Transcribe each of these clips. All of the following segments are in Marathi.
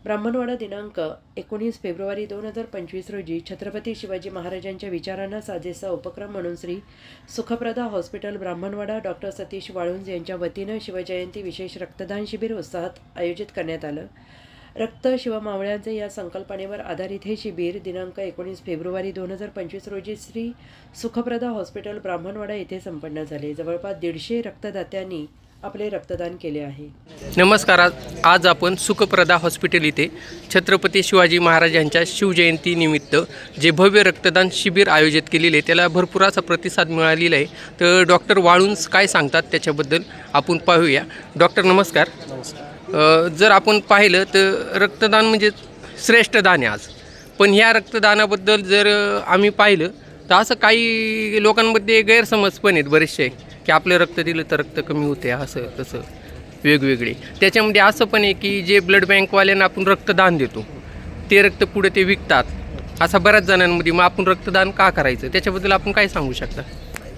ब्राह्मणवाडा दिनांक 19 फेब्रुवारी 2025 रोजी छत्रपती शिवाजी महाराजांच्या विचारांना साजेसा उपक्रम म्हणून श्री सुखप्रदा हॉस्पिटल ब्राह्मणवाडा डॉक्टर सतीश वाळुंज यांच्या वतीनं शिवजयंती विशेष रक्तदान शिबिर उत्साहात आयोजित करण्यात आलं। रक्त शिवमावळ्यांचे या संकल्पनेवर आधारित हे शिबिर दिनांक 19 फेब्रुवारी 2025 रोजी श्री सुखप्रदा हॉस्पिटल ब्राह्मणवाडा येथे संपन्न झाले। जवळपास 150 रक्तदात्यांनी आपले रक्तदान केले आहे। नमस्कार, आज आपण सुखप्रदा हॉस्पिटल इथे छत्रपती शिवाजी महाराजांच्या शिवजयंती निमित्त जे भव्य रक्तदान शिबिर आयोजित केलेले त्याला भरपूर असा प्रतिसाद मिळालेला आहे। तर डॉक्टर वाळुंज काय सांगतात त्याच्याबद्दल आपण पाहूया। डॉक्टर नमस्कार। जर आपण पाहिलं तर रक्तदान म्हणजे श्रेष्ठ दान आहे आज, पण ह्या रक्तदानाबद्दल जर आम्ही पाहिलं तर असं काही लोकांमध्ये गैरसमज पण आहेत बरेचसे की आपलं रक्त दिलं तर रक्त कमी होते, असं तसं वेगवेगळे। त्याच्यामध्ये असं पण आहे की जे ब्लड बँकवाल्यांना आपण रक्तदान देतो ते रक्त पुढे ते विकतात, असा बऱ्याच जणांमध्ये। मग आपण रक्तदान का करायचं त्याच्याबद्दल आपण काय सांगू शकता?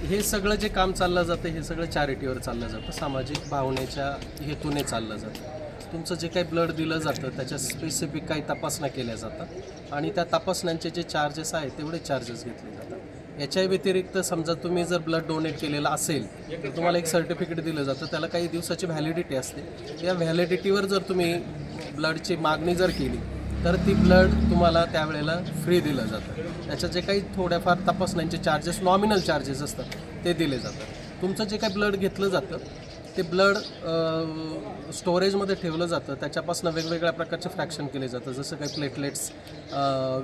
हे सगळं जे काम चाललं जातं हे सगळं चॅरिटीवर चाललं जातं, सामाजिक भावनेच्या हेतूने चाललं जातं। तुमचं जे काही ब्लड दिलं जातं त्याच्या स्पेसिफिक काही तपासण्या केल्या जातात आणि त्या तपासण्यांचे जे चार्जेस आहेत तेवढे चार्जेस घेतले जातात। याच्या व्यतिरिक्त समजा तुम्ही जर ब्लड डोनेट केलेलं असेल तर तुम्हाला एक सर्टिफिकेट दिलं जातं, त्याला काही दिवसाची व्हॅलिडिटी असते। या व्हॅलिडिटीवर जर तुम्ही ब्लडची मागणी जर केली तर ती ब्लड तुम्हाला त्यावेळेला फ्री दिलं जातं। त्याच्या जे काही थोड्याफार तपासण्यांचे चार्जेस, नॉमिनल चार्जेस असतात ते दिले जातात। तुमचं जे काही ब्लड घेतलं जातं ते ब्लड स्टोरेजमध्ये ठेवलं जातं, त्याच्यापासून वेगवेगळ्या प्रकारचे फ्रॅक्शन केले जातं, जसं काही प्लेटलेट्स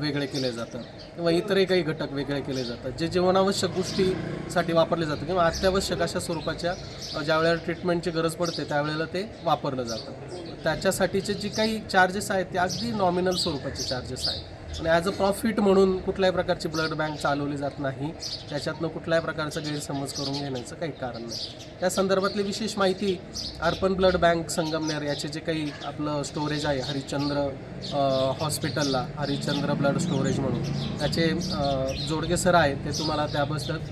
वेगळे केले जातं किंवा इतरही काही घटक वेगळे केले जातात जे जीवनावश्यक गोष्टीसाठी वापरले जातं किंवा अत्यावश्यक अशा स्वरूपाच्या ज्यावेळेला ट्रीटमेंटची गरज पडते त्यावेळेला ते वापरलं जातं। त्याच्यासाठीचे जे काही चार्जेस आहेत ते अगदी नॉमिनल स्वरूपाचे चार्जेस आहेत आणि ॲज अ प्रॉफिट म्हणून कुठल्याही प्रकारची ब्लड बँक चालवली जात नाही, त्याच्यातनं कुठल्याही प्रकारचा गैरसमज करून घेण्याचं काही कारण नाही। त्या संदर्भातली विशेष माहिती अर्पण ब्लड बँक संगमनेर याचे जे काही आपलं स्टोरेज आहे हरिश्चंद्र हॉस्पिटलला, हरिश्चंद्र ब्लड स्टोरेज म्हणून त्याचे जोडगे सर आहेत, ते तुम्हाला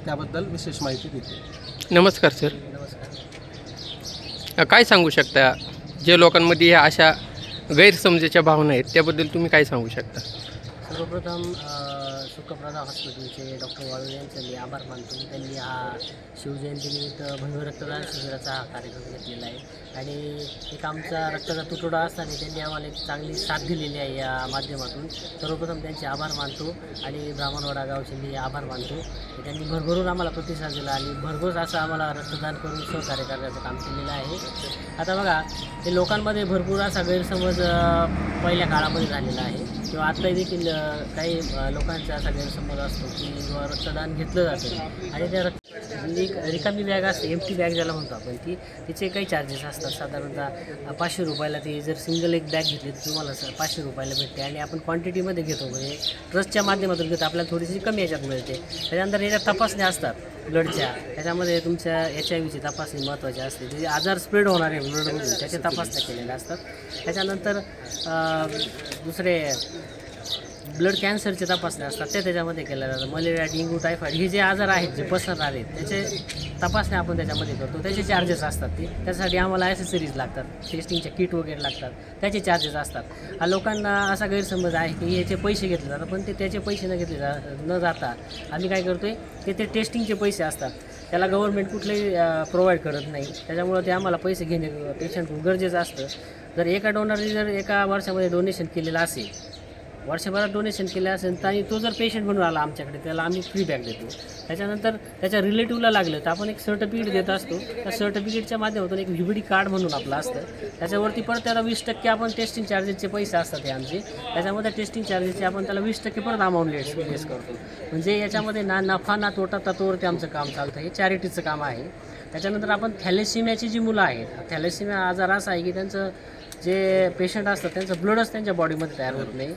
त्याबद्दल विशेष माहिती देतील। नमस्कार सर। काय सांगू शकता जे लोकांमध्ये ह्या अशा गैरसमजेच्या भावना आहेत त्याबद्दल तुम्ही काय सांगू शकता? सर्वप्रथम सुखप्रदा हॉस्पिटलचे डॉक्टर वाळुंज यांचे मी आभार मानतो। त्यांनी हा शिवजयंतीनिमित्त भव्य रक्तदान शिबिराचा हा कार्यक्रम घेतलेला आहे आणि एक आमचा रक्ताचा तुटवडा असताना त्यांनी आम्हाला एक चांगली साथ दिलेली आहे या माध्यमातून। सर्वप्रथम त्यांचे आभार मानतो आणि ब्राह्मणवाडा गावचे मी आभार मानतो। त्यांनी भरभरून आम्हाला प्रतिसाद दिला आणि भरघोस असं आम्हाला रक्तदान करून सहकार्य करण्याचं काम केलेलं आहे। आता बघा, हे लोकांमध्ये भरपूर असा गैरसमज पहिल्या काळामध्ये झालेला आहे किंवा आत्ताही देखील काही लोकांचा असा गैरसमज असतो की रक्तदान घेतलं जातं आणि त्या रिकामी बॅग असते, एम्प्टी बॅग ज्याला म्हणतो आपण, तिचे काही चार्जेस असतात। साधारणतः 500 रुपयाला ती जर सिंगल एक बॅग घेतली तर तुम्हाला 500 रुपयाला भेटते आणि आपण क्वांटिटीमध्ये घेतो, म्हणजे ट्रस्टच्या माध्यमातून घेतो, आपल्याला थोडीशी कमी याच्यात मिळते। त्याच्यानंतर याच्यात तपासण्या असतात ब्लडच्या, त्याच्यामध्ये तुमच्या HIV ची तपासणी महत्त्वाची असते, जे आजार स्प्रेड होणारे ब्लडमधून त्याच्या तपासण्या केलेल्या असतात। त्याच्यानंतर दुसरे ब्लड कॅन्सरचे तपासण्या असतात त्या त्याच्यामध्ये केल्या जातात। मलेरिया, डेंग्यू, टायफॉईड हे जे आजार आहेत जे पसरणार आहेत त्याचे तपासण्या आपण त्याच्यामध्ये करतो, त्याचे चार्जेस असतात। त्यासाठी आम्हाला ॲसेसरीज लागतात, टेस्टिंगचे किट वगैरे लागतात, त्याचे चार्जेस असतात। लोकांना असा गैरसमज आहे की याचे पैसे घेतले जातात, पण ते त्याचे पैसे न जाता आम्ही काय करतो आहे ते टेस्टिंगचे पैसे असतात, त्याला गव्हर्नमेंट कुठलेही प्रोव्हाइड करत नाही, त्याच्यामुळं ते आम्हाला पैसे घेणे पेशंटकडून गरजेचं असतं। जर एका डोनरने जर एका वर्षामध्ये डोनेशन केलेलं असेल, वर्षभरात डोनेशन केलं असेल तर आणि तो जर पेशंट म्हणून आला आमच्याकडे त्याला आम्ही फ्री बॅग देतो। त्याच्यानंतर त्याच्या रिलेटिव्हला लागलं तर आपण एक सर्टिफिकेट देत असतो, त्या सर्टिफिकेटच्या माध्यमातून एक VBD कार्ड म्हणून आपलं असतं, त्याच्यावरती परत त्याला 20% आपण टेस्टिंग चार्जेसचे पैसे असतात हे आमचे, त्याच्यामध्ये टेस्टिंग चार्जेसचे आपण त्याला 20% परत अमाऊंट लेस करतो। म्हणजे याच्यामध्ये ना नफा ना तोटा तत्वावरती आमचं काम चालतं, हे चॅरिटीचं काम आहे। त्याच्यानंतर आपण थॅलेसिमियाची जी मुलं आहेत, थॅलेसिमिया आजार असा आहे की त्यांचं जे पेशंट असतात त्यांचं ब्लडच त्यांच्या बॉडीमध्ये तयार होत नाही,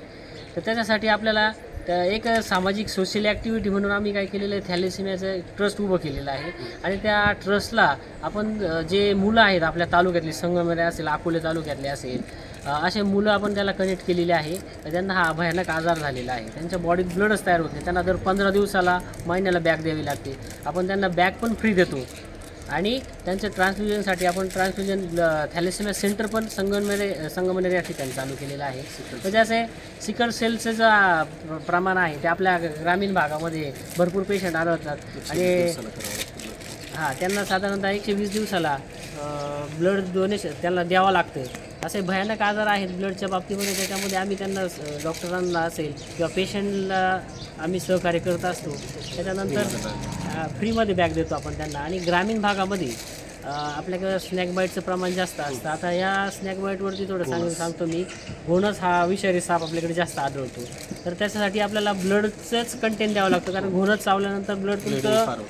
तर त्याच्यासाठी आपल्याला एक सामाजिक सोशल ॲक्टिव्हिटी म्हणून आम्ही काय केलेलं आहे, थॅलेसिमियाचं ट्रस्ट उभं केलेलं आहे आणि त्या ट्रस्टला आपण जे मुलं आहेत आपल्या तालुक्यातली, संगमनेर असेल, अकोले तालुक्यातले असेल, असे मुलं आपण त्याला कनेक्ट केलेले आहे। त्यांना हा भयानक आजार झालेला आहे, त्यांच्या बॉडीत ब्लडच तयार होत नाही, त्यांना दर 15 दिवसाला महिन्याला बॅग द्यावी लागते, आपण त्यांना बॅग पण फ्री देतो। आणि त्यांच्या ट्रान्सफ्युजनसाठी आपण ट्रान्सफ्युजन थॅलेसेमिया सेंटर पण संगमनेर या ठिकाणी चालू केलेलं आहे. म्हणजे असे सिकल सेलचं जे प्रमाण आहे ते आपल्या ग्रामीण भागामध्ये भरपूर पेशंट आढळतात आणि त्यांना साधारणतः 120 दिवसाला ब्लड डोनेशन त्यांना द्यावं लागतं. असे भयानक आजार आहेत ब्लडच्या बाबतीमध्ये, त्याच्यामध्ये आम्ही त्यांना डॉक्टरांना असेल किंवा पेशंटला आम्ही सहकार्य करत असतो. त्याच्यानंतर फ्रीमध्ये बॅग देतो आपण त्यांना. आणि ग्रामीण भागामध्ये आपल्याकडं स्नॅक बाईटचं प्रमाण जास्त असतं. आता या स्नॅक बाईटवरती थोडं सांगतो मी. घोणस हा विषारी साप आपल्याकडे जास्त आढळतो, तर त्याच्यासाठी आपल्याला ब्लडचंच कंटेंट द्यावं लागतं, कारण घोणस चावल्यानंतर ब्लड तुमचं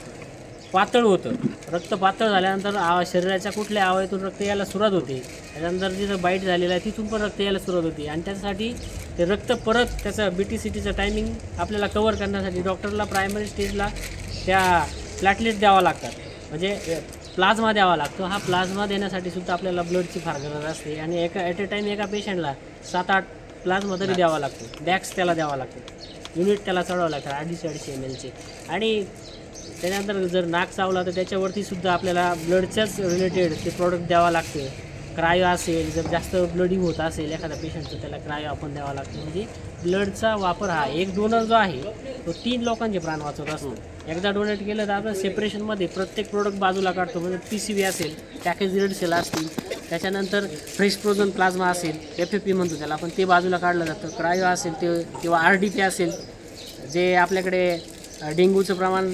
पातळ होतं. रक्त पातळ झाल्यानंतर शरीराच्या कुठल्या अवयवातून रक्त यायला सुरुवात होते. त्याच्यानंतर जिथं बाईट झालेलं आहे तिथून पण रक्त यायला सुरुवात होते आणि त्यासाठी ते रक्त परत त्याचं BT-CTचं टायमिंग आपल्याला कवर करण्यासाठी डॉक्टरला प्रायमरी स्टेजला त्या प्लॅटलेट द्यावा लागतात, म्हणजे प्लाझ्मा द्यावा लागतो. हा प्लाझ्मा देण्यासाठी सुद्धा आपल्याला ब्लडची फार गरज असते आणि ॲट अ टाईम एका पेशंटला 7-8 प्लाझ्मा तरी द्यावा लागतो. बॅग्स त्याला द्यावा लागतो, युनिट त्याला चढवावं लागतं 250 ml आणि त्याच्यानंतर जर नाक चावला तर त्याच्यावरती सुद्धा आपल्याला ब्लडच्याच रिलेटेड ते प्रॉडक्ट द्यावं लागते. क्रायो असेल, जर जास्त ब्लडिंग होत असेल एखाद्या पेशंटचं त्याला क्रायो आपण द्यावा लागतो. म्हणजे ब्लडचा वापर हा एक डोनर जो आहे तो 3 लोकांचे प्राण वाचवत असतो. एकदा डोनेट केलं तर आपण सेपरेशनमध्ये प्रत्येक प्रोडक्ट बाजूला काढतो. म्हणजे PCV असेल, पॅकेज रेड सेल असतील, त्याच्यानंतर फ्रेश फ्रोझन प्लाझ्मा असेल, FFP म्हणतो त्याला, पण ते बाजूला काढलं जातं. क्रायो असेल ते किंवा RDP असेल, जे आपल्याकडे डेंग्यूचं प्रमाण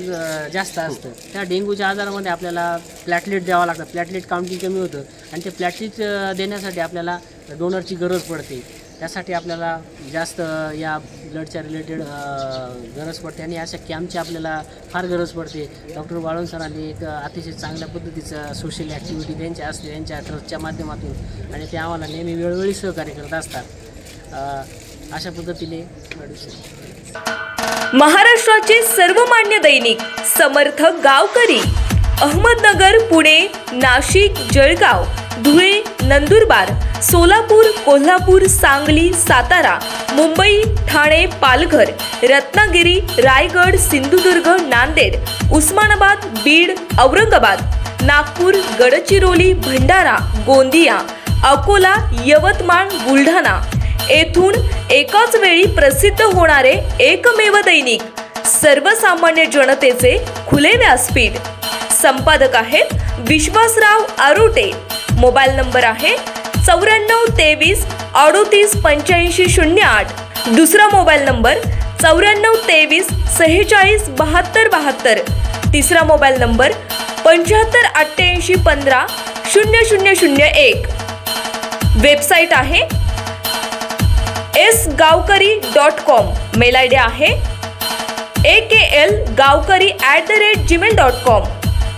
जास्त असतं, त्या डेंग्यूच्या आजारामध्ये आपल्याला प्लॅटलेट द्यावं लागतं. प्लॅटलेट काउंटिंग कमी होतं आणि ते प्लॅटलेट देण्यासाठी आपल्याला डोनरची गरज पडते. त्यासाठी आपल्याला जास्त या ब्लडच्या रिलेटेड गरज पडते आणि अशा कॅम्पची आपल्याला फार गरज पडते. डॉक्टर वाळुंज सरांनी एक अतिशय चांगल्या पद्धतीचं सोशल ॲक्टिव्हिटी त्यांच्या असते त्यांच्या ट्रस्टच्या माध्यमातून आणि ते आम्हाला नेहमी वेळोवेळी सहकार्य करत असतात. अशा पद्धतीने महाराष्ट्राचे सर्वमान्य दैनिक समर्थ गावकरी अहमदनगर, पुणे, नाशिक, जळगाव, धुळे, नंदुरबार, सोलापूर, कोल्हापूर, सांगली, सातारा, मुंबई, ठाणे, पालघर, रत्नागिरी, रायगड, सिंधुदुर्ग, नांदेड, उस्मानाबाद, बीड, औरंगाबाद, नागपूर, गडचिरोली, भंडारा, गोंदिया, अकोला, यवतमाळ, बुलढाणा येथून एकाच वेळी प्रसिद्ध होणारे एकमेव दैनिक, सर्वसामान्य जनतेचे खुले व्यासपीठ. संपादक आहेत विश्वासराव आरोटे. मोबाईल नंबर आहे 94 23 38 85 08. दुसरा मोबाईल नंबर 94 23 46 72 72. तिसरा मोबाईल नंबर 75 88 15 0001. वेबसाईट आहे sgavkari.com. मेल ID आहे aklgavkari@gmail.com.